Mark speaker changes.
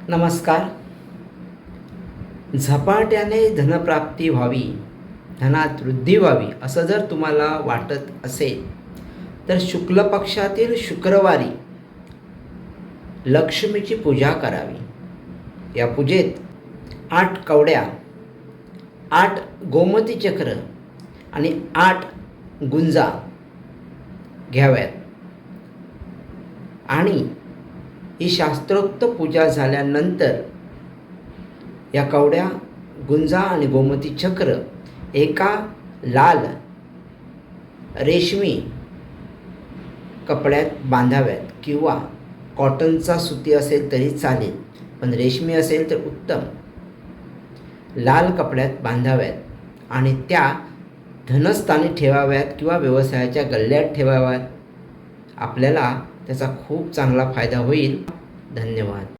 Speaker 1: नमस्कार. झपाट्याने धनप्राप्ती व्हावी, धनात वृद्धी व्हावी असं जर तुम्हाला वाटत असेल तर शुक्ल पक्षातील शुक्रवारी लक्ष्मीची पूजा करावी. या पूजेत 8 कवड्या, 8 गोमती चक्र आणि 8 गुंजा घ्याव्यात आणि ही शास्त्रोक्त पूजा झाल्यानंतर या कवड्या, गुंजा आणि गोमती चक्र एका लाल रेशमी कपड्यात बांधाव्यात किंवा कॉटनचा सुती असेल तरी चालेल, पण रेशमी असेल तर उत्तम. लाल कपड्यात बांधाव्यात आणि त्या धनस्थानी ठेवाव्यात किंवा व्यवसायाच्या गल्ल्यात ठेवाव्यात. आपल्याला त्याचा खूप चांगला फायदा होईल. धन्यवाद.